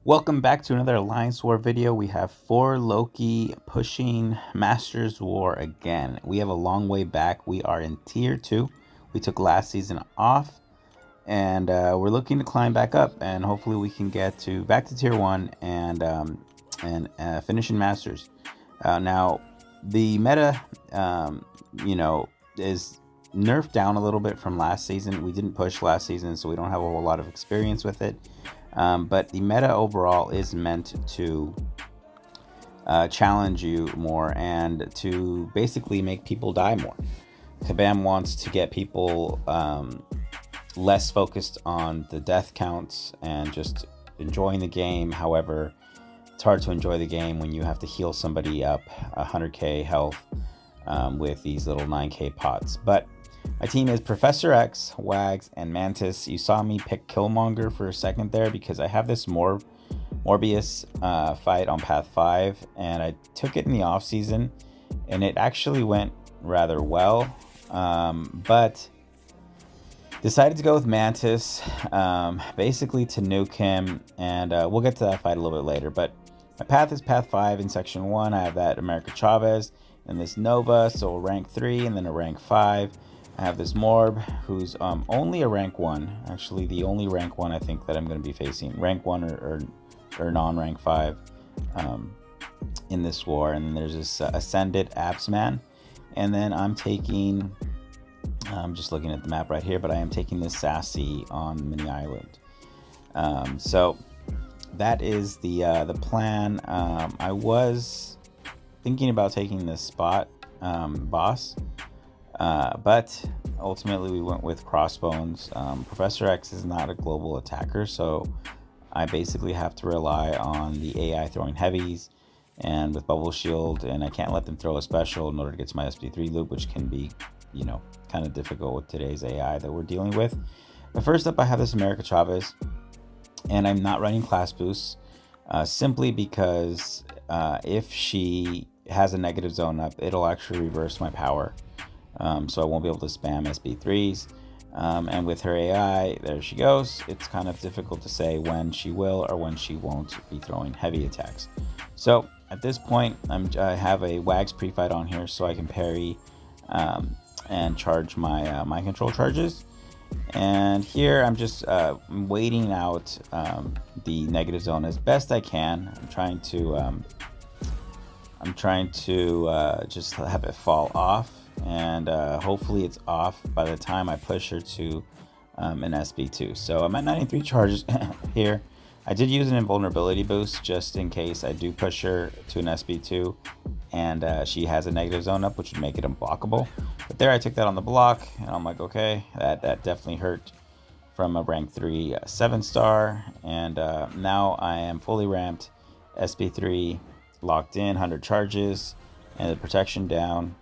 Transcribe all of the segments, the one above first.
Welcome back to another Alliance War video. We have 4 Loki pushing Masters War again. We have a long way back. We are in Tier 2. We took last season off, and we're looking to climb back up, and hopefully we can get back to Tier 1 and finish in Masters. Now, the meta, is nerfed down a little bit from last season. We didn't push last season, so we don't have a whole lot of experience with it. But the meta overall is meant to challenge you more and to basically make people die more. Kabam wants to get people less focused on the death counts and just enjoying the game. However, it's hard to enjoy the game when you have to heal somebody up 100k health with these little 9k pots. But my team is Professor X, Wags, and Mantis. You saw me pick Killmonger for a second there because I have this Morbius fight on Path 5, and I took it in the off season, and it actually went rather well, but decided to go with Mantis, basically to nuke him, and we'll get to that fight a little bit later. But my path is Path 5 in Section 1. I have that America Chavez, and this Nova, so a rank 3, and then a rank 5. I have this Morb, who's only a rank 1. Actually, the only rank 1 I think that I'm going to be facing. Rank 1 or non-rank 5 in this war. And then there's this Ascended Absman. And then I'm taking... I'm just looking at the map right here, but I am taking this Sassy on Mini Island. So that is the plan. I was thinking about taking this spot boss. But ultimately we went with Crossbones. Professor X is not a global attacker, so I basically have to rely on the AI throwing heavies and with Bubble Shield, and I can't let them throw a special in order to get to my SP3 loop, which can be, kind of difficult with today's AI that we're dealing with. But first up, I have this America Chavez, and I'm not running class boosts, simply because if she has a negative zone up, it'll actually reverse my power. So I won't be able to spam SB3s. And with her AI, there she goes. It's kind of difficult to say when she will or when she won't be throwing heavy attacks. So at this point, I have a Wags pre-fight on here so I can parry and charge my mind control charges. And here I'm just waiting out the negative zone as best I can. I'm trying to just have it fall off. And hopefully it's off by the time I push her to an SB2. So I'm at 93 charges here. I did use an invulnerability boost just in case I do push her to an SB2 and she has a negative zone up, which would make it unblockable. But there I took that on the block, and I'm like, okay, that definitely hurt from a rank 3 7-star. And now I am fully ramped, SB3 locked in, 100 charges, and the protection down.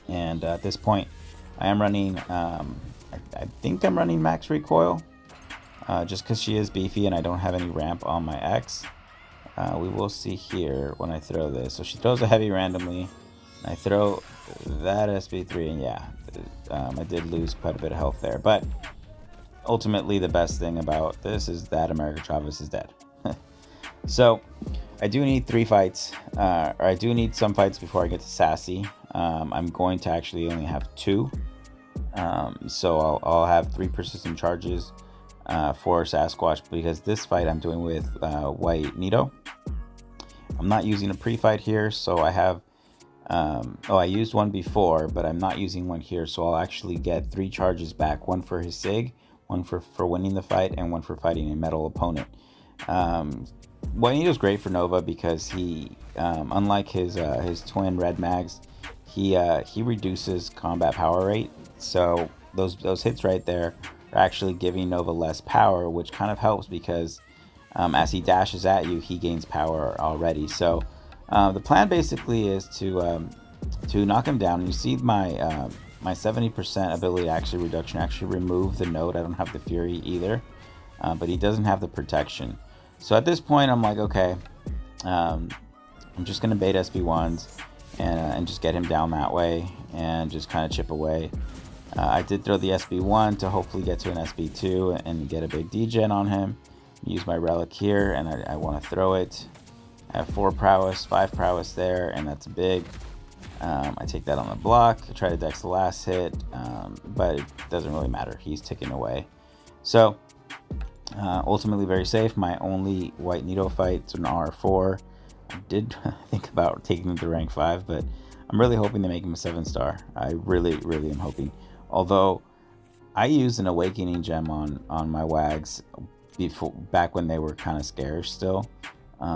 And at this point, I am running, I think I'm running max recoil, just because she is beefy and I don't have any ramp on my X. We will see here when I throw this. So she throws a heavy randomly. I throw that SB3, and yeah, I did lose quite a bit of health there. But ultimately, the best thing about this is that America Chavez is dead. So I do need 3 fights, or I do need some fights before I get to Sassy. I'm going to actually only have 2, so I'll have 3 persistent charges for Sasquatch, because this fight I'm doing with White Nito. I'm not using a pre-fight here, so I have I used one before, but I'm not using one here, so I'll actually get 3 charges back, 1 for his SIG, 1 for winning the fight, and 1 for fighting a metal opponent. White Nito's great for Nova because he, unlike his twin red mags, he reduces combat power rate. So those hits right there are actually giving Nova less power, which kind of helps because as he dashes at you, he gains power already. So the plan basically is to knock him down. You see my my 70% ability actually reduction actually remove the node. I don't have the Fury either, but he doesn't have the protection. So at this point, I'm like, okay, I'm just going to bait SB1s and just get him down that way and just kind of chip away. I did throw the SB1 to hopefully get to an SB2 and get a big degen on him. Use my relic here, and I want to throw it. I have 4 prowess, 5 prowess there, and that's big. I take that on the block. I try to dex the last hit, but it doesn't really matter. He's ticking away. So ultimately very safe. My only white needle fight's an R4. I did think about taking him to rank 5, but I'm really hoping to make him a 7-star. I really am hoping. Although I used an awakening gem on my wags back when they were kind of scarce still,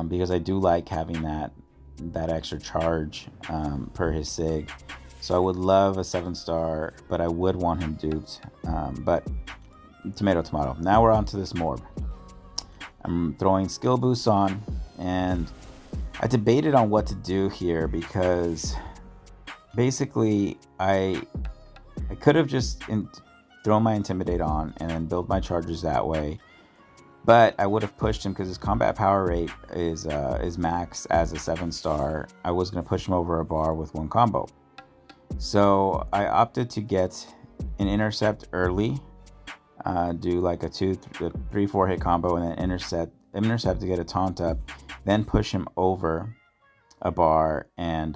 because I do like having that extra charge per his sig. So I would love a 7-star, but I would want him duped. But tomato. Now we're on to this Morb. I'm throwing skill boosts on, and I debated on what to do here, because basically I could have just thrown my Intimidate on and then build my charges that way, but I would have pushed him because his combat power rate is max as a 7-star. I was going to push him over a bar with 1 combo. So I opted to get an intercept early, do like a 3-4 hit combo, and then intercept to get a taunt up, then push him over a bar, and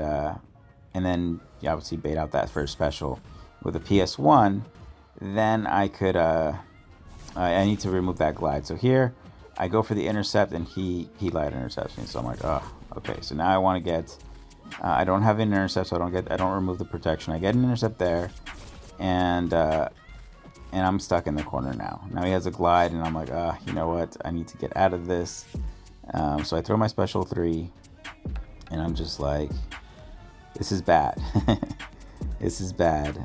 then obviously bait out that first special with a PS1. Then I could I need to remove that glide. So here I go for the intercept, and he light intercepts me. So I'm like, oh, okay. So now I want to get I don't have an intercept, so I don't remove the protection. I get an intercept there, and I'm stuck in the corner now. Now he has a glide, and I'm like, you know what? I need to get out of this. So I throw my special 3, and I'm just like, this is bad. This is bad.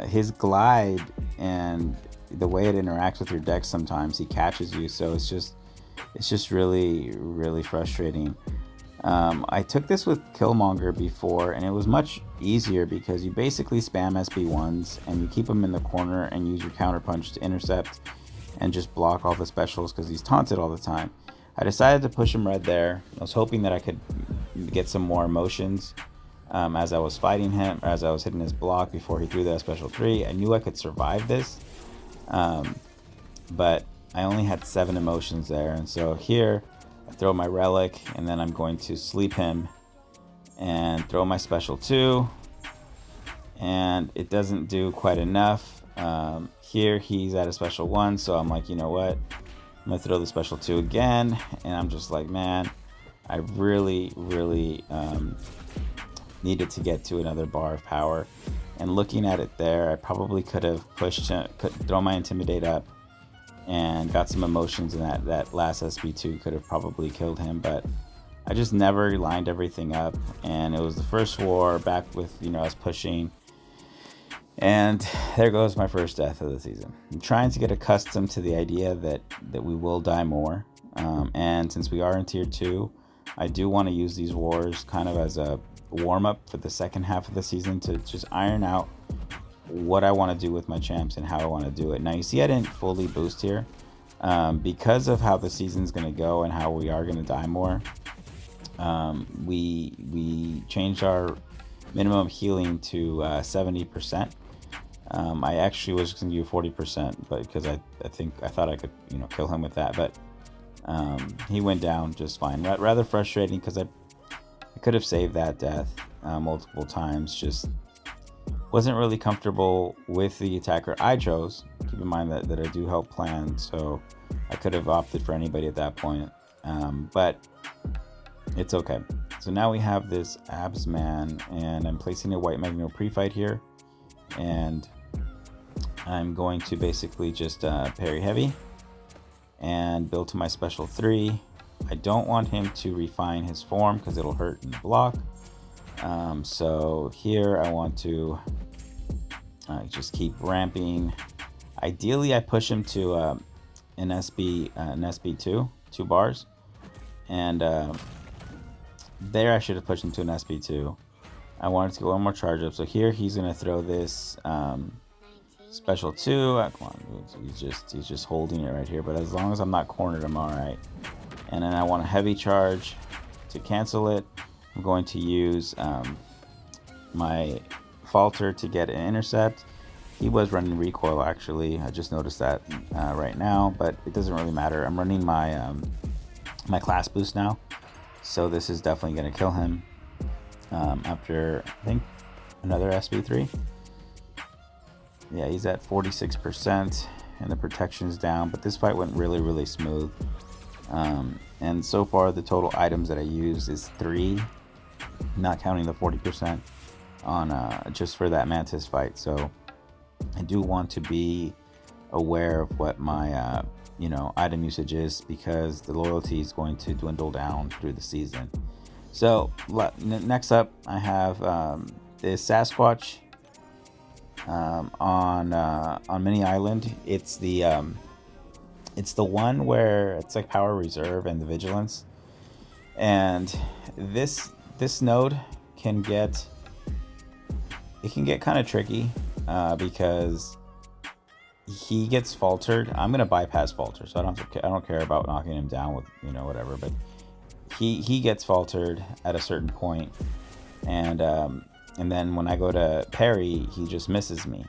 His glide and the way it interacts with your deck, sometimes he catches you, so it's just really frustrating. I took this with Killmonger before, and it was much easier because you basically spam SB1s and you keep him in the corner and use your counter punch to intercept and just block all the specials because he's taunted all the time. I decided to push him red there. I was hoping that I could get some more emotions as I was fighting him, or as I was hitting his block before he threw that special 3. I knew I could survive this, but I only had 7 emotions there, and so here I throw my relic, and then I'm going to sleep him and throw my special 2, and it doesn't do quite enough. Here he's at a special 1, so I'm like, you know what, I'm gonna throw the special 2 again, and I'm just like, man, I really needed to get to another bar of power. And looking at it there, I probably could have pushed him, throw my Intimidate up, and got some emotions, and that last SB2 could have probably killed him, but I just never lined everything up, and it was the first war back with us pushing, and there goes my first death of the season. I'm trying to get accustomed to the idea that we will die more, and since we are in tier 2, I do want to use these wars kind of as a warm-up for the second half of the season to just iron out what I want to do with my champs and how I want to do it. Now you see I didn't fully boost here because of how the season's going to go and how we are going to die more. We changed our minimum healing to 70%. I actually was going to do 40%, but because I thought I could kill him with that, but he went down just fine. Rather frustrating because I could have saved that death multiple times. Just wasn't really comfortable with the attacker I chose. Keep in mind that I do help plan, so I could have opted for anybody at that point, but it's okay. So now we have this abs man, and I'm placing a white Magneto pre-fight here, and I'm going to basically just parry heavy and build to my special 3. I don't want him to refine his form because it'll hurt in the block. So here I want to just keep ramping. Ideally, I push him to an SB2, 2 bars, and there I should have pushed him to an SB2. I wanted to get 1 more charge up. So here he's gonna throw this special 2. Come on, he's just holding it right here. But as long as I'm not cornered, I'm all right. And then I want a heavy charge to cancel it. I'm going to use my falter to get an intercept, He was running recoil, actually. I just noticed that right now, but it doesn't really matter. I'm running my my class boost now, so this is definitely going to kill him after, I think, another SB3. Yeah, he's at 46%, and the protection's down, but this fight went really smooth. And so far, the total items that I used is 3, not counting the 40% on just for that Mantis fight. So I do want to be aware of what my you know, item usage is, because the loyalty is going to dwindle down through the season. So next up, I have this Sasquatch on Mini Island. It's the one where it's like power reserve and the vigilance, and this node can get kind of tricky because he gets faltered. I'm gonna bypass falter, so I don't care about knocking him down with, you know, whatever, but he gets faltered at a certain point, and then when I go to parry, he just misses me.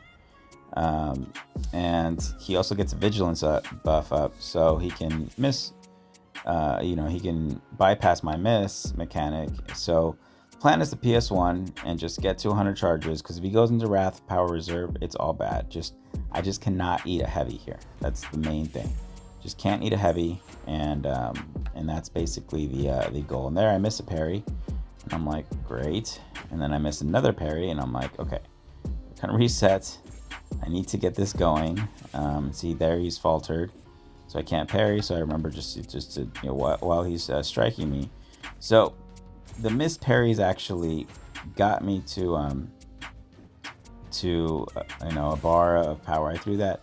And he also gets a vigilance buff up, so he can miss, you know, he can bypass my miss mechanic. So plan is the PS1 and just get to 100 charges, because if he goes into Wrath Power Reserve, it's all bad. I just cannot eat a heavy here. That's the main thing. Just can't eat a heavy, and that's basically the goal. And there I miss a parry, and I'm like, great. And then I miss another parry, and I'm like, okay, kind of reset. I need to get this going. See, there he's faltered, so I can't parry. So I remember just to, you know, while he's striking me. So the missed parries actually got me to you know, a bar of power. I threw that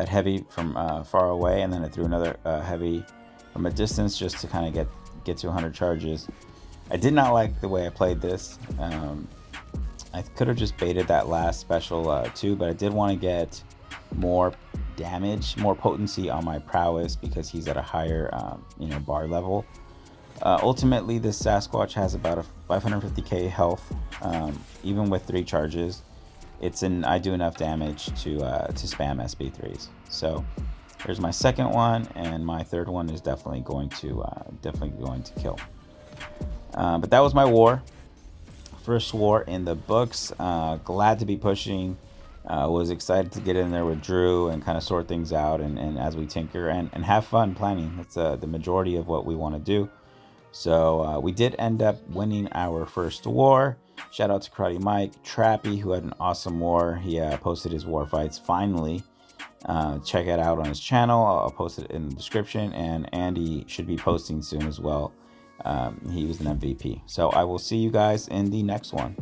heavy from far away, and then I threw another heavy from a distance just to kind of get to 100 charges. I did not like the way I played this. I could have just baited that last special too, but I did want to get more damage, more potency on my prowess, because he's at a higher you know, bar level. Ultimately, this Sasquatch has about a 550k health, even with 3 charges. I do enough damage to spam SB3s. So here's my second one, and my third one is definitely going to kill. But that was my war. First war in the books. Glad to be pushing. Was excited to get in there with Drew and kind of sort things out, and as we tinker and have fun planning. That's the majority of what we want to do. So we did end up winning our first war. Shout out to Karate Mike, Trappy, who had an awesome war. He posted his war fights finally. Check it out on his channel. I'll post it in the description, and Andy should be posting soon as well. He was an MVP. So I will see you guys in the next one.